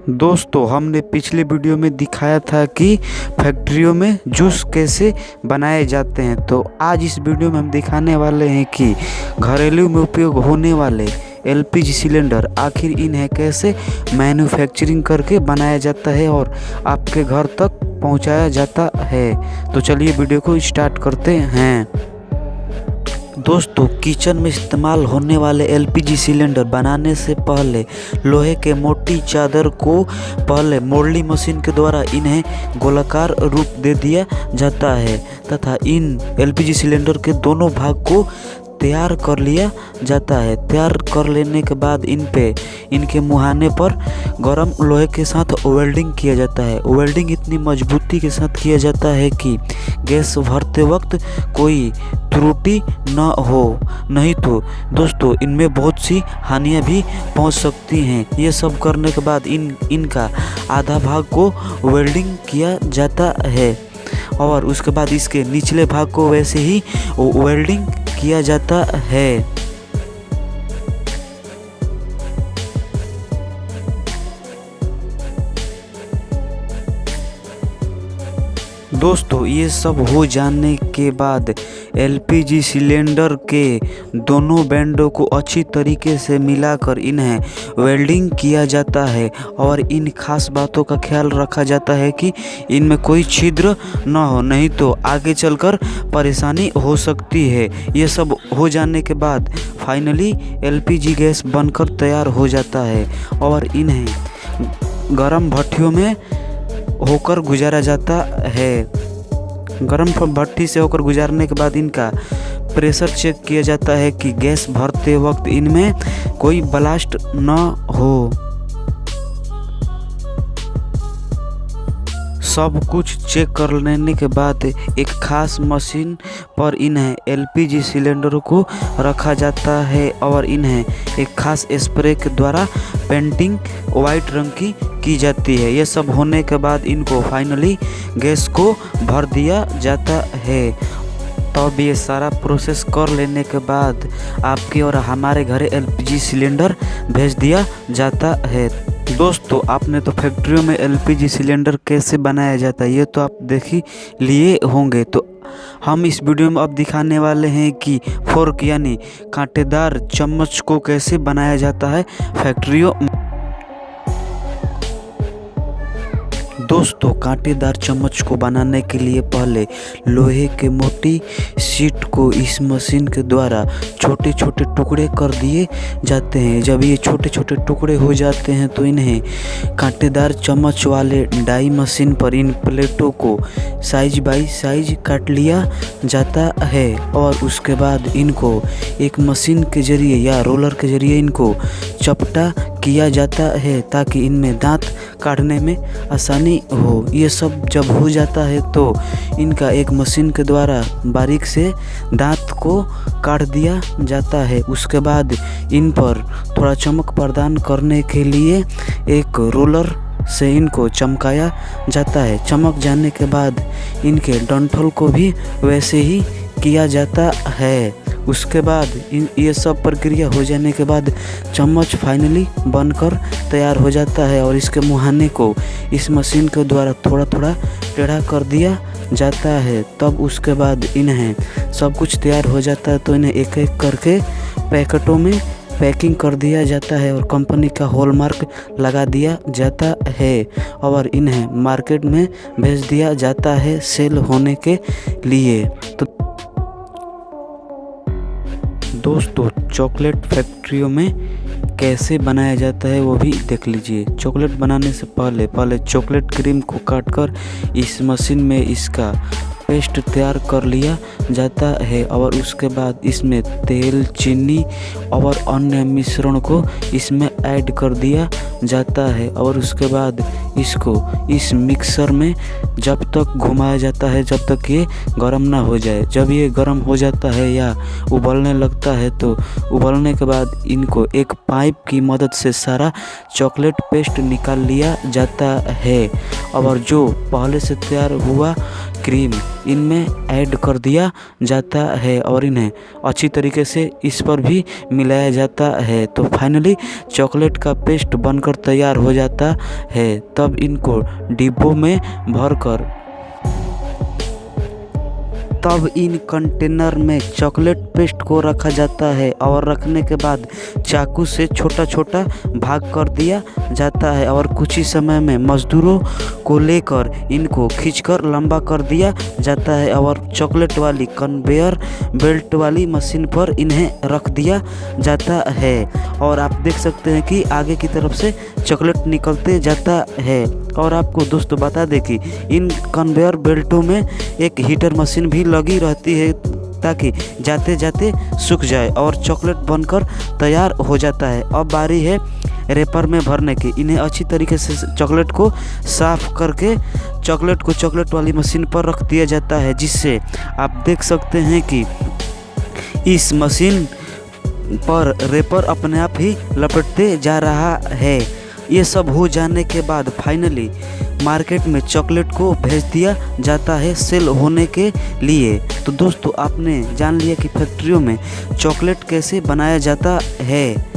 दोस्तों, हमने पिछले वीडियो में दिखाया था कि फैक्ट्रियों में जूस कैसे बनाए जाते हैं। तो आज इस वीडियो में हम दिखाने वाले हैं कि घरेलू में उपयोग होने वाले एलपीजी सिलेंडर आखिर इन्हें कैसे मैन्युफैक्चरिंग करके बनाया जाता है और आपके घर तक पहुंचाया जाता है। तो चलिए वीडियो को स्टार्ट करते हैं। दोस्तों, किचन में इस्तेमाल होने वाले एलपीजी सिलेंडर बनाने से पहले लोहे के मोटी चादर को पहले मोल्डिंग मशीन के द्वारा इन्हें गोलाकार रूप दे दिया जाता है तथा इन एलपीजी सिलेंडर के दोनों भाग को तैयार कर लिया जाता है। तैयार कर लेने के बाद इनके मुहाने पर गर्म लोहे के साथ वेल्डिंग किया जाता है। वेल्डिंग इतनी मजबूती के साथ किया जाता है कि गैस भरते वक्त कोई त्रुटि न हो, नहीं तो दोस्तों इनमें बहुत सी हानियां भी पहुंच सकती हैं। ये सब करने के बाद इनका आधा भाग को वेल्डिंग किया जाता है और उसके बाद इसके निचले भाग को वैसे ही वेल्डिंग किया जाता है। दोस्तों, ये सब हो जाने के बाद एलपीजी सिलेंडर के दोनों बैंडों को अच्छी तरीके से मिलाकर इन्हें वेल्डिंग किया जाता है और इन खास बातों का ख्याल रखा जाता है कि इनमें कोई छिद्र न हो, नहीं तो आगे चलकर परेशानी हो सकती है। ये सब हो जाने के बाद फाइनली एलपीजी गैस बनकर तैयार हो जाता है और इन्हें गरम भट्टियों में होकर गुजारा जाता है। गरम भट्टी से होकर गुजारने के बाद इनका प्रेशर चेक किया जाता है कि गैस भरते वक्त इनमें कोई ब्लास्ट न हो। सब कुछ चेक कर लेने के बाद एक खास मशीन पर इन्हें एलपीजी सिलेंडर को रखा जाता है और इन्हें एक खास स्प्रे के द्वारा पेंटिंग वाइट रंग की जाती है। ये सब होने के बाद इनको फाइनली गैस को भर दिया जाता है। तब ये सारा प्रोसेस कर लेने के बाद आपके और हमारे घर एलपीजी सिलेंडर भेज दिया जाता है। दोस्तों, आपने तो फैक्ट्रियों में एलपीजी सिलेंडर कैसे बनाया जाता है ये तो आप देख ही लिए होंगे। तो हम इस वीडियो में अब दिखाने वाले हैं कि फोर्क यानी कांटेदार चम्मच को कैसे बनाया जाता है फैक्ट्रियों में। दोस्तों, कांटेदार चम्मच को बनाने के लिए पहले लोहे के मोटी शीट को इस मशीन के द्वारा छोटे छोटे टुकड़े कर दिए जाते हैं। जब ये छोटे छोटे टुकड़े हो जाते हैं तो इन्हें कांटेदार चम्मच वाले डाई मशीन पर इन प्लेटों को साइज बाई साइज काट लिया जाता है और उसके बाद इनको एक मशीन के जरिए या रोलर के जरिए इनको चपटा किया जाता है ताकि इनमें दांत काटने में आसानी हो। ये सब जब हो जाता है तो इनका एक मशीन के द्वारा बारीक से दांत को काट दिया जाता है। उसके बाद इन पर थोड़ा चमक प्रदान करने के लिए एक रोलर से इनको चमकाया जाता है। चमक जाने के बाद इनके डंठल को भी वैसे ही किया जाता है। उसके बाद ये सब प्रक्रिया हो जाने के बाद चम्मच फाइनली बनकर तैयार हो जाता है और इसके मुहाने को इस मशीन के द्वारा थोड़ा थोड़ा टेढ़ा कर दिया जाता है। तब उसके बाद इन्हें सब कुछ तैयार हो जाता है तो इन्हें एक एक करके पैकेटों में पैकिंग कर दिया जाता है और कंपनी का हॉलमार्क लगा दिया जाता है और इन्हें मार्केट में भेज दिया जाता है सेल होने के लिए। तो दोस्तों, चॉकलेट फैक्ट्रियों में कैसे बनाया जाता है वो भी देख लीजिए। चॉकलेट बनाने से पहले चॉकलेट क्रीम को काटकर इस मशीन में इसका पेस्ट तैयार कर लिया जाता है और उसके बाद इसमें तेल, चीनी और अन्य मिश्रण को इसमें ऐड कर दिया जाता है और उसके बाद इसको इस मिक्सर में जब तक घुमाया जाता है जब तक ये गर्म ना हो जाए। जब ये गर्म हो जाता है या उबलने लगता है तो उबलने के बाद इनको एक पाइप की मदद से सारा चॉकलेट पेस्ट निकाल लिया जाता है और जो पहले से तैयार हुआ क्रीम इनमें ऐड कर दिया जाता है और इन्हें अच्छी तरीके से इस पर भी मिलाया जाता है। तो फाइनली चॉकलेट का पेस्ट बनकर तैयार हो जाता है। तब इनको डिब्बों में भरकर तब इन कंटेनर में चॉकलेट पेस्ट को रखा जाता है और रखने के बाद चाकू से छोटा छोटा भाग कर दिया जाता है और कुछ ही समय में मज़दूरों को लेकर इनको खींचकर लंबा कर दिया जाता है और चॉकलेट वाली कन्वेयर बेल्ट वाली मशीन पर इन्हें रख दिया जाता है। और आप देख सकते हैं कि आगे की तरफ से चॉकलेट निकलते जाता है। और आपको दोस्तों बता दें कि इन कन्वेयर बेल्टों में एक हीटर मशीन भी लगी रहती है ताकि जाते जाते सूख जाए और चॉकलेट बनकर तैयार हो जाता है। अब बारी है रैपर में भरने की। इन्हें अच्छी तरीके से चॉकलेट को साफ करके चॉकलेट को चॉकलेट वाली मशीन पर रख दिया जाता है, जिससे आप देख सकते हैं कि इस मशीन पर रैपर अपने आप ही लपेटते जा रहा है। ये सब हो जाने के बाद फाइनली मार्केट में चॉकलेट को भेज दिया जाता है सेल होने के लिए। तो दोस्तों आपने जान लिया कि फैक्ट्रियों में चॉकलेट कैसे बनाया जाता है।